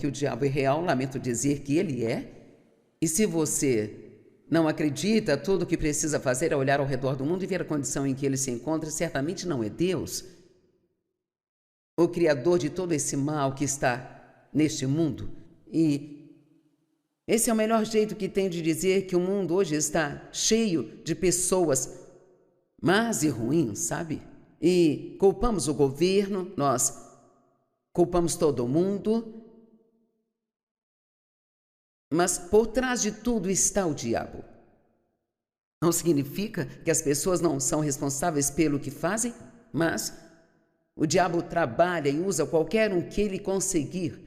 que o diabo é real, lamento dizer que ele é. E se você não acredita, tudo o que precisa fazer é olhar ao redor do mundo e ver a condição em que ele se encontra. Certamente não é Deus, o criador de todo esse mal que está neste mundo. E esse é o melhor jeito que tem de dizer que o mundo hoje está cheio de pessoas más e ruins, sabe? E culpamos o governo, nós culpamos todo mundo, mas por trás de tudo está o diabo. Não significa que as pessoas não são responsáveis pelo que fazem, mas o diabo trabalha e usa qualquer um que ele conseguir,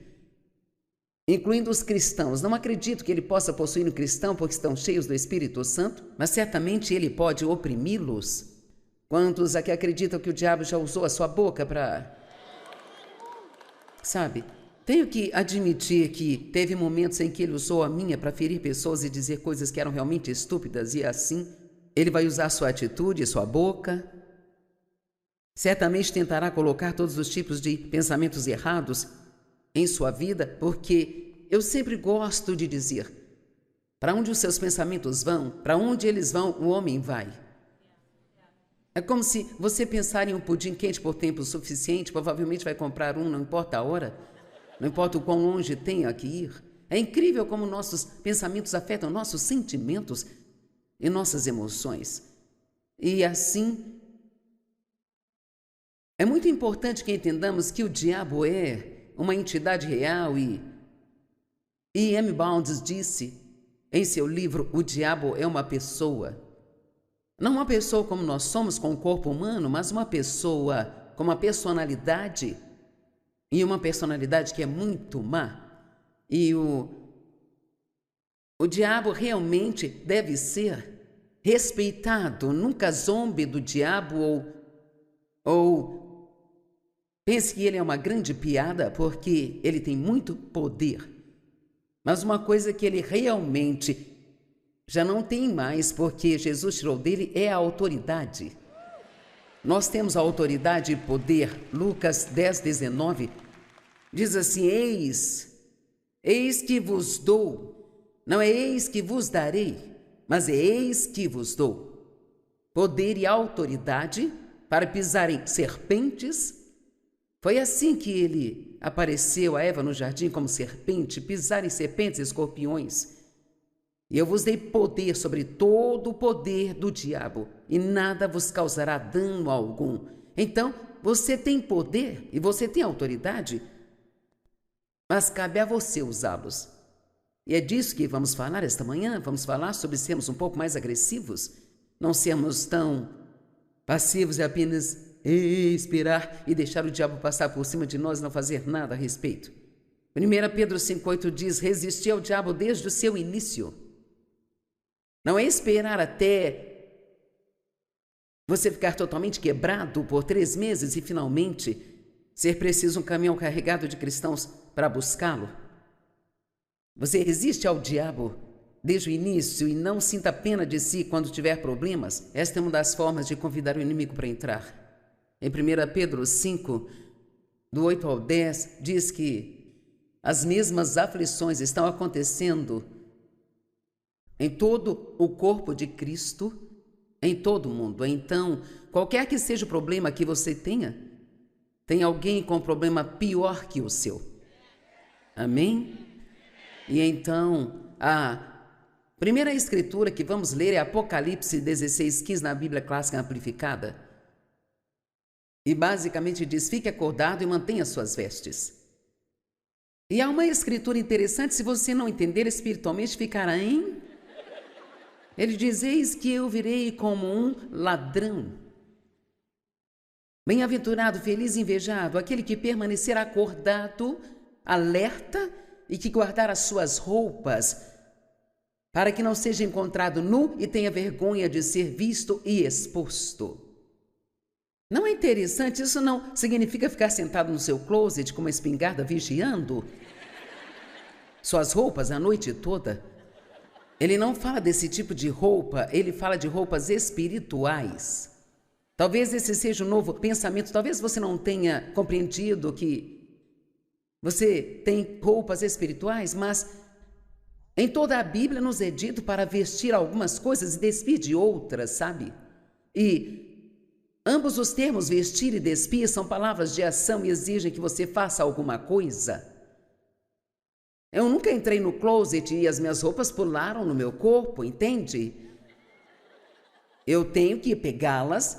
incluindo os cristãos. Não acredito que ele possa possuir um cristão porque estão cheios do Espírito Santo, mas certamente ele pode oprimi-los. Quantos aqui acreditam que o diabo já usou a sua boca para... Sabe, tenho que admitir que teve momentos em que ele usou a minha para ferir pessoas e dizer coisas que eram realmente estúpidas, e assim ele vai usar sua atitude, sua boca. Certamente tentará colocar todos os tipos de pensamentos errados em sua vida, porque eu sempre gosto de dizer, para onde os seus pensamentos vão, para onde eles vão, o homem vai. É como se você pensar em um pudim quente por tempo suficiente, provavelmente vai comprar um, não importa a hora, não importa o quão longe tenha que ir. É incrível como nossos pensamentos afetam nossos sentimentos e nossas emoções. E assim, é muito importante que entendamos que o diabo é uma entidade real e E.M. Bounds disse em seu livro O Diabo é uma Pessoa. Não uma pessoa como nós somos, com o corpo humano, mas uma pessoa com uma personalidade, e uma personalidade que é muito má. E o diabo realmente deve ser respeitado. Nunca zombe do diabo ou pense que ele é uma grande piada, porque ele tem muito poder. Mas uma coisa que ele realmente já não tem mais, porque Jesus tirou dele, é a autoridade. Nós temos a autoridade e poder. Lucas 10:19 diz assim: eis que vos dou, não é eis que vos darei, mas é eis que vos dou poder e autoridade para pisar em serpentes. Foi assim que ele apareceu a Eva no jardim como serpente, pisar em serpentes e escorpiões. E eu vos dei poder sobre todo o poder do diabo, e nada vos causará dano algum. Então, você tem poder e você tem autoridade, mas cabe a você usá-los. E é disso que vamos falar esta manhã. Vamos falar sobre sermos um pouco mais agressivos, não sermos tão passivos e apenas esperar e deixar o diabo passar por cima de nós e não fazer nada a respeito. 1 Pedro 5:8 diz: resistir ao diabo desde o seu início. Não é esperar até você ficar totalmente quebrado por 3 meses e finalmente ser preciso um caminhão carregado de cristãos para buscá-lo. Você resiste ao diabo desde o início e não sinta pena de si quando tiver problemas. Esta é uma das formas de convidar o inimigo para entrar. Em 1 Pedro 5, do 8 ao 10, diz que as mesmas aflições estão acontecendo em todo o corpo de Cristo, em todo o mundo. Então, qualquer que seja o problema que você tenha, tem alguém com um problema pior que o seu. Amém? E então, a primeira escritura que vamos ler é Apocalipse 16:15 na Bíblia Clássica Amplificada. E basicamente diz: fique acordado e mantenha suas vestes. E há uma escritura interessante, se você não entender espiritualmente, ficará em... Ele diz: eis que eu virei como um ladrão. Bem-aventurado, feliz e invejado, aquele que permanecer acordado, alerta, e que guardar as suas roupas, para que não seja encontrado nu e tenha vergonha de ser visto e exposto. Não é interessante? Isso não significa ficar sentado no seu closet com uma espingarda vigiando suas roupas a noite toda. Ele não fala desse tipo de roupa, ele fala de roupas espirituais. Talvez esse seja um novo pensamento, talvez você não tenha compreendido que Você tem roupas espirituais, mas em toda a Bíblia nos é dito para vestir algumas coisas e despir de outras, sabe? E ambos os termos vestir e despir são palavras de ação e exigem que você faça alguma coisa. Eu nunca entrei no closet e as minhas roupas pularam no meu corpo, entende? Eu tenho que pegá-las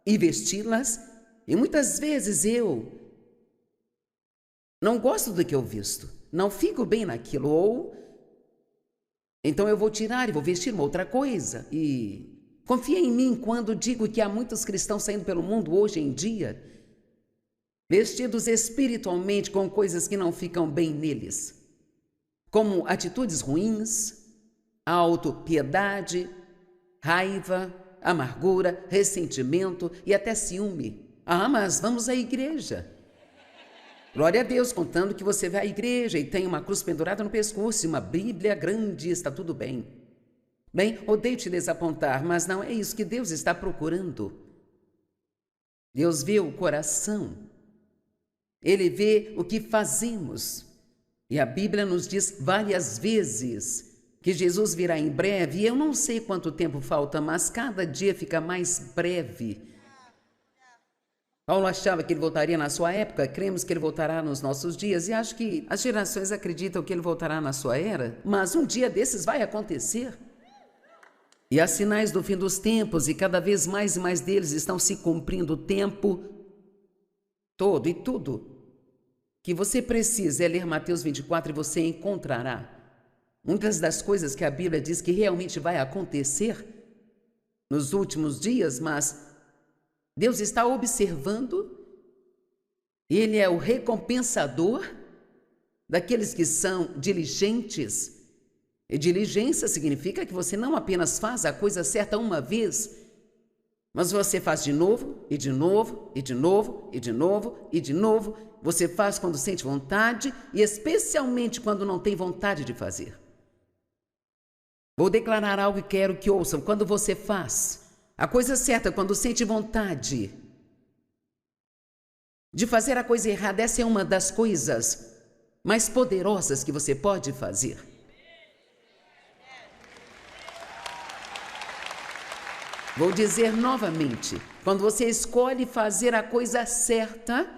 e vesti-las, e muitas vezes eu não gosto do que eu visto, não fico bem naquilo, ou então eu vou tirar e vou vestir uma outra coisa. E confia em mim quando digo que há muitos cristãos saindo pelo mundo hoje em dia, vestidos espiritualmente com coisas que não ficam bem neles, como atitudes ruins, autopiedade, raiva, amargura, ressentimento e até ciúme. Ah, mas vamos à igreja. Glória a Deus, contando que você vai à igreja e tem uma cruz pendurada no pescoço e uma Bíblia grande, está tudo bem. Bem, odeio te desapontar, mas não é isso que Deus está procurando. Deus vê o coração. Ele vê o que fazemos. E a Bíblia nos diz várias vezes que Jesus virá em breve. E eu não sei quanto tempo falta, mas cada dia fica mais breve. Paulo achava que ele voltaria na sua época, cremos que ele voltará nos nossos dias, e acho que as gerações acreditam que ele voltará na sua era, mas um dia desses vai acontecer. E há sinais do fim dos tempos, e cada vez mais e mais deles estão se cumprindo o tempo todo. E tudo que você precisa é ler Mateus 24 e você encontrará muitas das coisas que a Bíblia diz que realmente vai acontecer nos últimos dias, mas Deus está observando, Ele é o recompensador daqueles que são diligentes. E diligência significa que você não apenas faz a coisa certa uma vez, mas você faz de novo, e de novo, e de novo, e de novo, e de novo. Você faz quando sente vontade e especialmente quando não tem vontade de fazer. Vou declarar algo e quero que ouçam. Quando você faz a coisa certa, quando sente vontade de fazer a coisa errada, essa é uma das coisas mais poderosas que você pode fazer. Vou dizer novamente, quando você escolhe fazer a coisa certa,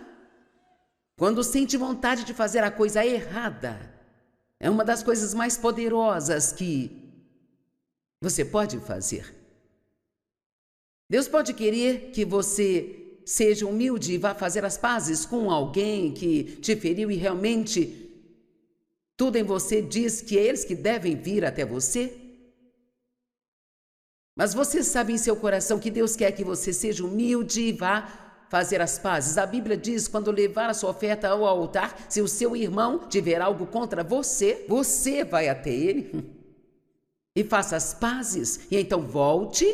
quando sente vontade de fazer a coisa errada, é uma das coisas mais poderosas que você pode fazer. Deus pode querer que você seja humilde e vá fazer as pazes com alguém que te feriu e realmente tudo em você diz que é eles que devem vir até você. Mas você sabe em seu coração que Deus quer que você seja humilde e vá fazer as pazes. A Bíblia diz, quando levar a sua oferta ao altar, se o seu irmão tiver algo contra você, você vai até ele e faça as pazes. E então volte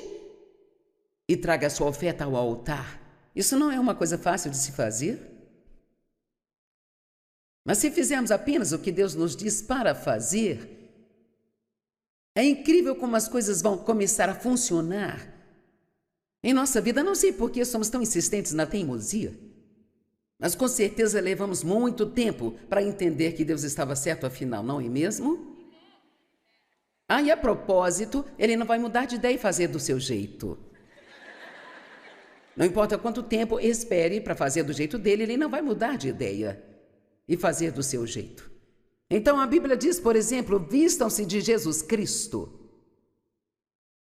e traga a sua oferta ao altar. Isso não é uma coisa fácil de se fazer. Mas se fizermos apenas o que Deus nos diz para fazer, é incrível como as coisas vão começar a funcionar em nossa vida. Não sei por que somos tão insistentes na teimosia, mas com certeza levamos muito tempo para entender que Deus estava certo afinal, não é mesmo? Ah, e a propósito, Ele não vai mudar de ideia e fazer do seu jeito. Não importa quanto tempo espere para fazer do jeito dele, Ele não vai mudar de ideia e fazer do seu jeito. Então a Bíblia diz, por exemplo, vistam-se de Jesus Cristo.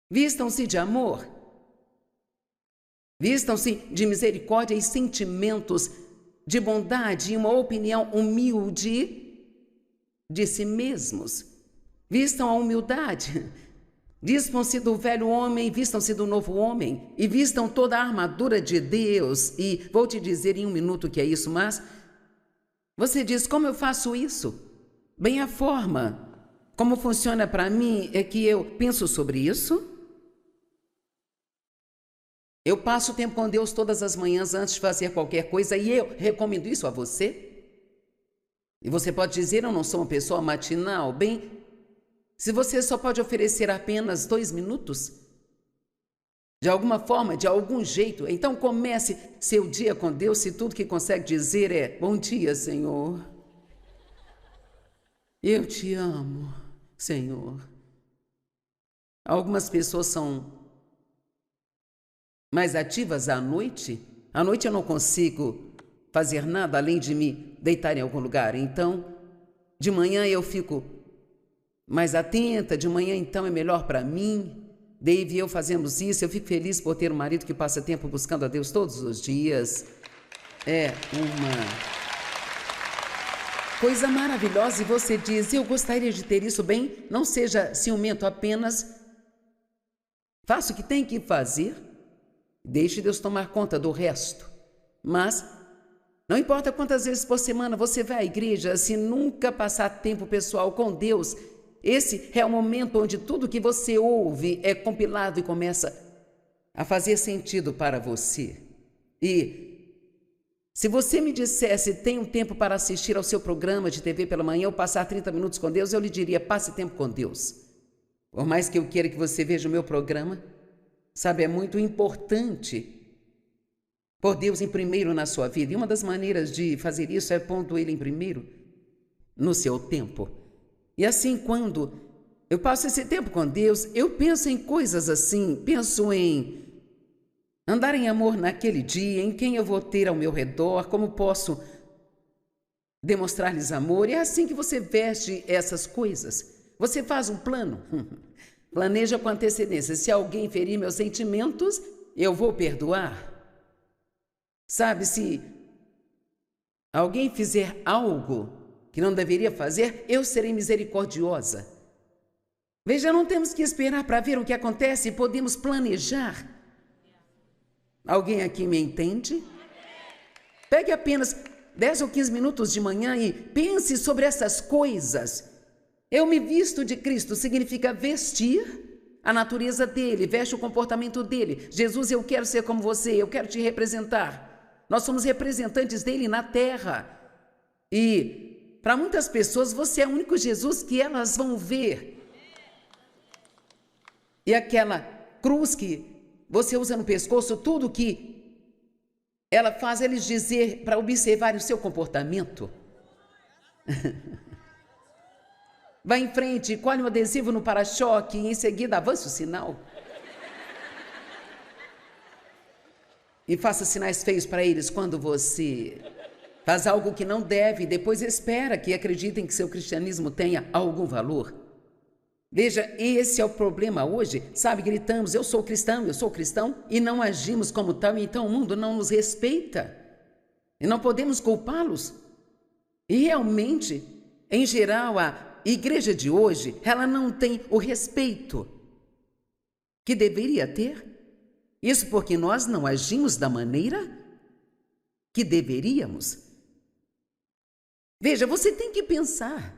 Vistam-se de amor. Vistam-se de misericórdia e sentimentos de bondade e uma opinião humilde de si mesmos. Vistam a humildade. Dispam-se do velho homem, vistam-se do novo homem e vistam toda a armadura de Deus. E vou te dizer em um minuto o que é isso, mas você diz, como eu faço isso? Bem, a forma como funciona para mim é que eu penso sobre isso. Eu passo tempo com Deus todas as manhãs antes de fazer qualquer coisa e eu recomendo isso a você. E você pode dizer, eu não sou uma pessoa matinal. Bem, se você só pode oferecer apenas 2 minutos, de alguma forma, de algum jeito, então comece seu dia com Deus se tudo que consegue dizer é, bom dia, Senhor. Eu te amo, Senhor. Algumas pessoas são mais ativas à noite. À noite eu não consigo fazer nada além de me deitar em algum lugar. Então, de manhã eu fico mais atenta. De manhã, então, é melhor para mim. Dave e eu fazemos isso. Eu fico feliz por ter um marido que passa tempo buscando a Deus todos os dias. É uma coisa maravilhosa. E você diz: eu gostaria de ter isso. Bem, não seja ciumento, apenas faça o que tem que fazer. Deixe Deus tomar conta do resto. Mas não importa quantas vezes por semana você vai à igreja, se nunca passar tempo pessoal com Deus, esse é o momento onde tudo que você ouve é compilado e começa a fazer sentido para você. E se você me dissesse: tem um tempo para assistir ao seu programa de TV pela manhã ou passar 30 minutos com Deus, eu lhe diria: passe tempo com Deus. Por mais que eu queira que você veja o meu programa, sabe, é muito importante pôr Deus em primeiro na sua vida. E uma das maneiras de fazer isso é pondo Ele em primeiro no seu tempo. E assim, quando eu passo esse tempo com Deus, eu penso em coisas assim, penso em andar em amor naquele dia, em quem eu vou ter ao meu redor, como posso demonstrar-lhes amor. E é assim que você veste essas coisas. Você faz um plano, planeja com antecedência. Se alguém ferir meus sentimentos, eu vou perdoar. Sabe, se alguém fizer algo que não deveria fazer, eu serei misericordiosa. Veja, não temos que esperar para ver o que acontece, podemos planejar. Alguém aqui me entende? Pegue apenas 10 ou 15 minutos de manhã e pense sobre essas coisas. Eu me visto de Cristo significa vestir a natureza dele, veste o comportamento dele. Jesus, eu quero ser como você, eu quero te representar. Nós somos representantes dele na terra. E para muitas pessoas você é o único Jesus que elas vão ver. E aquela cruz que você usa no pescoço, tudo que ela faz eles dizer para observar o seu comportamento. Vá em frente, colhe um adesivo no para-choque e em seguida avance o sinal. E faça sinais feios para eles quando você faz algo que não deve e depois espera que acreditem que seu cristianismo tenha algum valor. Veja, esse é o problema hoje. Sabe, gritamos: eu sou cristão, e não agimos como tal, e então o mundo não nos respeita. E não podemos culpá-los. E realmente, em geral, a igreja de hoje, ela não tem o respeito que deveria ter. Isso porque nós não agimos da maneira que deveríamos. Veja, você tem que pensar: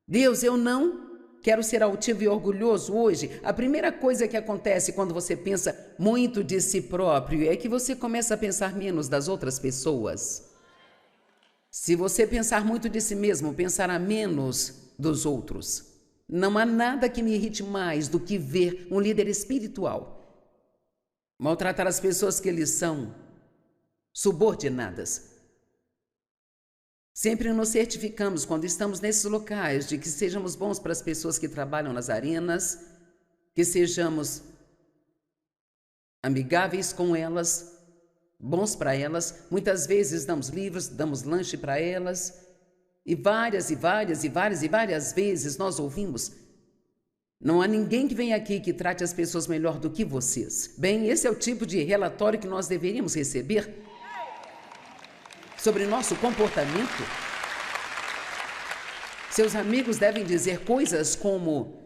Deus, eu não quero ser altivo e orgulhoso hoje. A primeira coisa que acontece quando você pensa muito de si próprio é que você começa a pensar menos das outras pessoas. Se você pensar muito de si mesmo, pensará menos dos outros. Não há nada que me irrite mais do que ver um líder espiritual maltratar as pessoas que lhes são subordinadas. Sempre nos certificamos, quando estamos nesses locais, de que sejamos bons para as pessoas que trabalham nas arenas, que sejamos amigáveis com elas, bons para elas. Muitas vezes damos livros, damos lanche para elas, e várias vezes nós ouvimos: não há ninguém que venha aqui que trate as pessoas melhor do que vocês. Bem, esse é o tipo de relatório que nós deveríamos receber sobre nosso comportamento. Seus amigos devem dizer coisas como: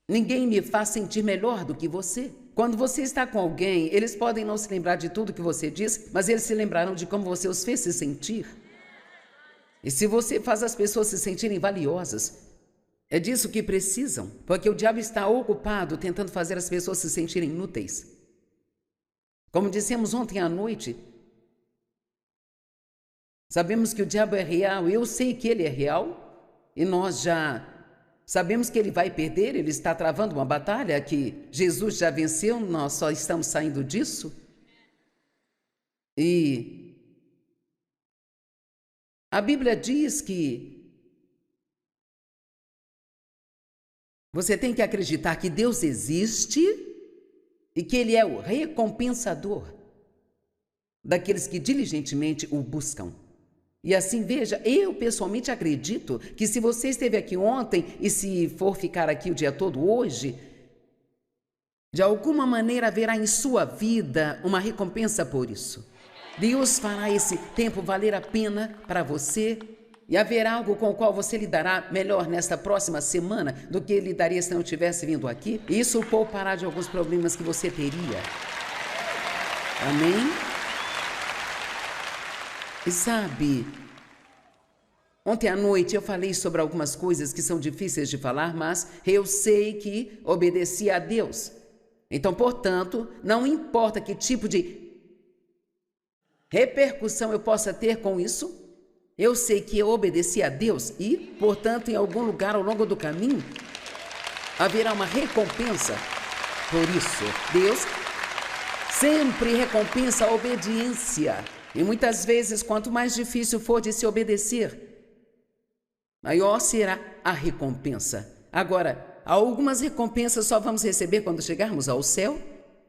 ninguém me faz sentir melhor do que você. Quando você está com alguém, eles podem não se lembrar de tudo que você diz, mas eles se lembrarão de como você os fez se sentir. E se você faz as pessoas se sentirem valiosas, é disso que precisam, porque o diabo está ocupado tentando fazer as pessoas se sentirem inúteis. Como dissemos ontem à noite, sabemos que o diabo é real, eu sei que ele é real, e nós já sabemos que ele vai perder, ele está travando uma batalha que Jesus já venceu, nós só estamos saindo disso. E a Bíblia diz que Você tem que acreditar que Deus existe e que Ele é o recompensador daqueles que diligentemente o buscam. E assim, veja, eu pessoalmente acredito que se você esteve aqui ontem e se for ficar aqui o dia todo hoje, de alguma maneira haverá em sua vida uma recompensa por isso. Deus fará esse tempo valer a pena para você e haverá algo com o qual você lidará melhor nesta próxima semana do que lidaria se não tivesse vindo aqui. Isso o poupará de alguns problemas que você teria. Amém? E sabe, ontem à noite eu falei sobre algumas coisas que são difíceis de falar, mas eu sei que obedeci a Deus. Então, portanto, não importa que tipo de repercussão eu possa ter com isso, eu sei que eu obedeci a Deus e, portanto, em algum lugar ao longo do caminho, haverá uma recompensa por isso. Deus sempre recompensa a obediência. E muitas vezes, quanto mais difícil for de se obedecer, maior será a recompensa. Agora, algumas recompensas só vamos receber quando chegarmos ao céu,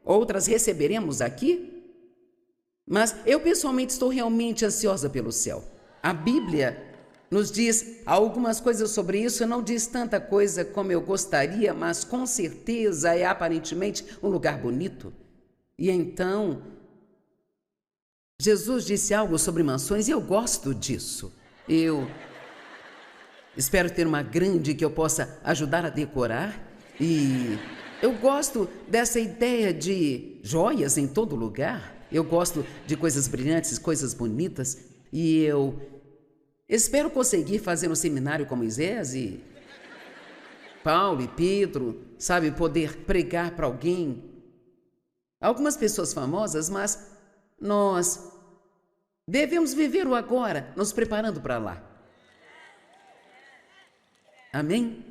outras receberemos aqui. Mas eu pessoalmente estou realmente ansiosa pelo céu. A Bíblia nos diz algumas coisas sobre isso, não diz tanta coisa como eu gostaria, mas com certeza é aparentemente um lugar bonito. E então, Jesus disse algo sobre mansões e eu gosto disso. Eu espero ter uma grande que eu possa ajudar a decorar e eu gosto dessa ideia de joias em todo lugar. Eu gosto de coisas brilhantes, coisas bonitas e eu espero conseguir fazer um seminário com Moisés e Paulo e Pedro, sabe, poder pregar para alguém. Algumas pessoas famosas, mas nós devemos viver o agora, nos preparando para lá. Amém?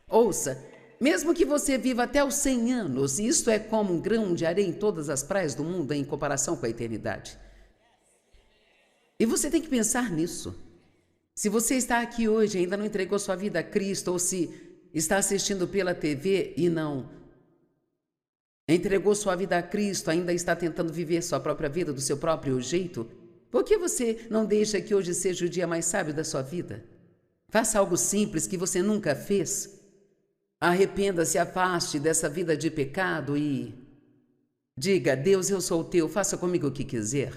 Ouça, mesmo que você viva até os 100 anos, isto é como um grão de areia em todas as praias do mundo em comparação com a eternidade. E você tem que pensar nisso. Se você está aqui hoje e ainda não entregou sua vida a Cristo, ou se está assistindo pela TV e não entregou sua vida a Cristo, ainda está tentando viver sua própria vida do seu próprio jeito, por que você não deixa que hoje seja o dia mais sábio da sua vida? Faça algo simples que você nunca fez. Arrependa-se, afaste dessa vida de pecado e diga: Deus, eu sou teu, faça comigo o que quiser.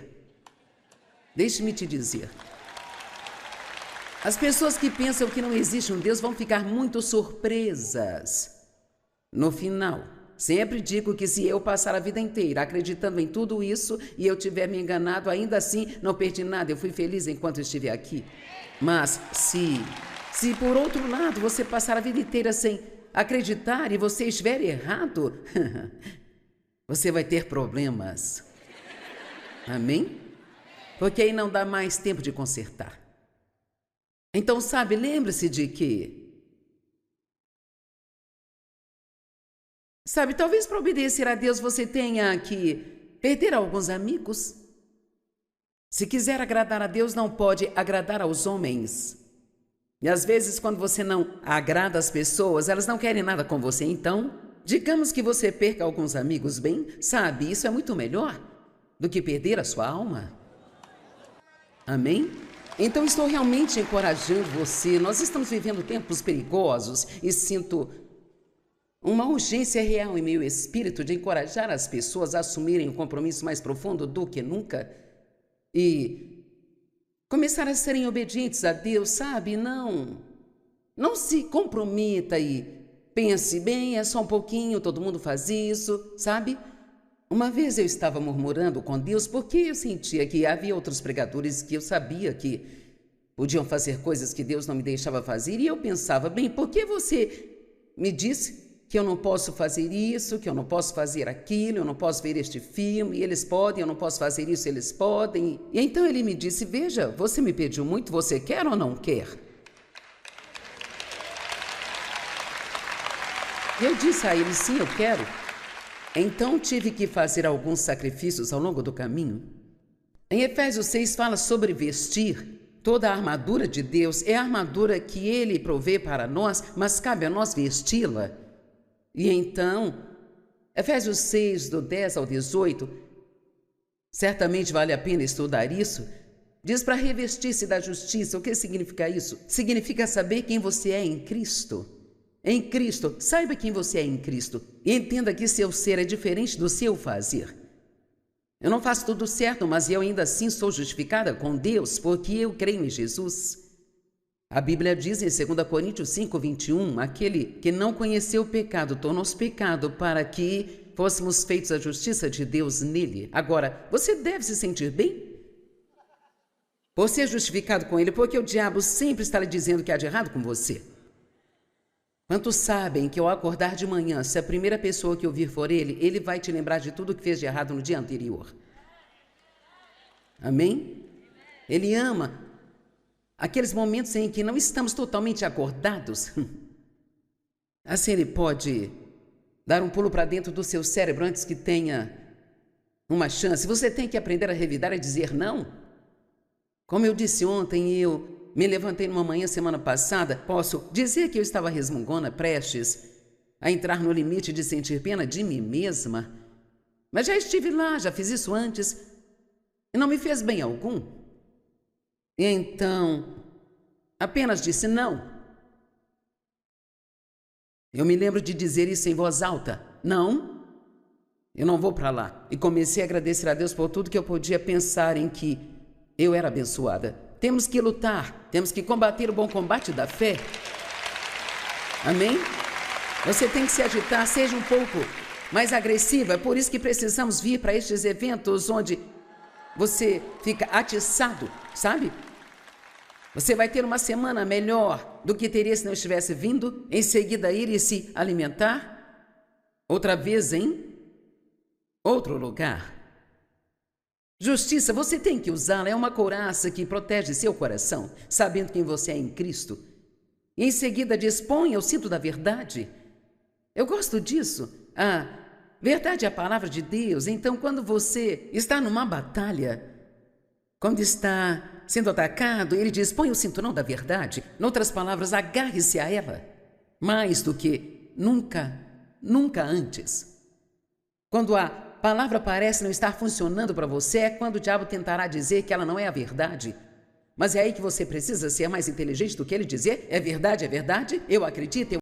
Deixe-me te dizer, as pessoas que pensam que não existe um Deus vão ficar muito surpresas no final. Sempre digo que se eu passar a vida inteira acreditando em tudo isso e eu tiver me enganado, ainda assim não perdi nada, eu fui feliz enquanto estive aqui. Mas se por outro lado você passar a vida inteira sem acreditar e você estiver errado, você vai ter problemas. Amém? Porque aí não dá mais tempo de consertar. Então, sabe, lembre-se de que talvez para obedecer a Deus você tenha que perder alguns amigos. Se quiser agradar a Deus, não pode agradar aos homens. E às vezes, quando você não agrada as pessoas, elas não querem nada com você. Então, digamos que você perca alguns amigos, bem, sabe, isso é muito melhor do que perder a sua alma. Amém? Então, estou realmente encorajando você. Nós estamos vivendo tempos perigosos e sinto uma urgência real em meu espírito de encorajar as pessoas a assumirem um compromisso mais profundo do que nunca e começar a serem obedientes a Deus, sabe? Não se comprometa e pense, bem, é só um pouquinho, todo mundo faz isso, sabe? Uma vez eu estava murmurando com Deus porque eu sentia que havia outros pregadores que eu sabia que podiam fazer coisas que Deus não me deixava fazer e eu pensava, bem, por que você me disse que eu não posso fazer isso, que eu não posso fazer aquilo, eu não posso ver este filme, eles podem, eu não posso fazer isso, eles podem. E então ele me disse, veja, você me pediu muito, você quer ou não quer? E eu disse a ele, sim, eu quero. Então tive que fazer alguns sacrifícios ao longo do caminho. Em Efésios 6 fala sobre vestir. toda a armadura de Deus é a armadura que Ele provê para nós, mas cabe a nós vesti-la. E então, Efésios 6, do 10 ao 18, certamente vale a pena estudar isso, diz para revestir-se da justiça. O que significa isso? Significa saber quem você é em Cristo. Em Cristo, saiba quem você é em Cristo e entenda que seu ser é diferente do seu fazer. Eu não faço tudo certo, mas eu ainda assim sou justificada com Deus porque eu creio em Jesus. A Bíblia diz em 2 Coríntios 5, 21, aquele que não conheceu o pecado tornou-se pecado para que fôssemos feitos a justiça de Deus nele. Agora, você deve se sentir bem por ser justificado com ele, porque o diabo sempre está lhe dizendo que há de errado com você. Quantos sabem que ao acordar de manhã, se a primeira pessoa que ouvir for ele, ele vai te lembrar de tudo que fez de errado no dia anterior? Amém? Ele ama aqueles momentos em que não estamos totalmente acordados. Assim ele pode dar um pulo para dentro do seu cérebro antes que tenha uma chance. Você tem que aprender a revidar e dizer não. Como eu disse ontem, eu me levantei numa manhã semana passada, posso dizer que eu estava resmungona, prestes a entrar no limite de sentir pena de mim mesma. Mas já estive lá, já fiz isso antes e não me fez bem algum. E então, apenas disse não. Eu me lembro de dizer isso em voz alta. Não, eu não vou para lá. E comecei a agradecer a Deus por tudo que eu podia pensar em que eu era abençoada. Temos que lutar, temos que combater o bom combate da fé. Amém? Você tem que se agitar, seja um pouco mais agressiva. É por isso que precisamos vir para estes eventos onde você fica atiçado, sabe? Você vai ter uma semana melhor do que teria se não estivesse vindo. Em seguida, ir e se alimentar. Outra vez em outro lugar. Justiça, você tem que usá-la. É uma couraça que protege seu coração, sabendo quem você é em Cristo. E em seguida, disponha o cinto da verdade. Eu gosto disso. A verdade é a palavra de Deus. Então, quando você está numa batalha, quando está sendo atacado, ele diz, põe o cinturão da verdade. Em outras palavras, agarre-se a ela. Mais do que nunca antes. Quando a palavra parece não estar funcionando para você, é quando o diabo tentará dizer que ela não é a verdade. Mas é aí que você precisa ser mais inteligente do que ele dizer, é verdade, eu acredito,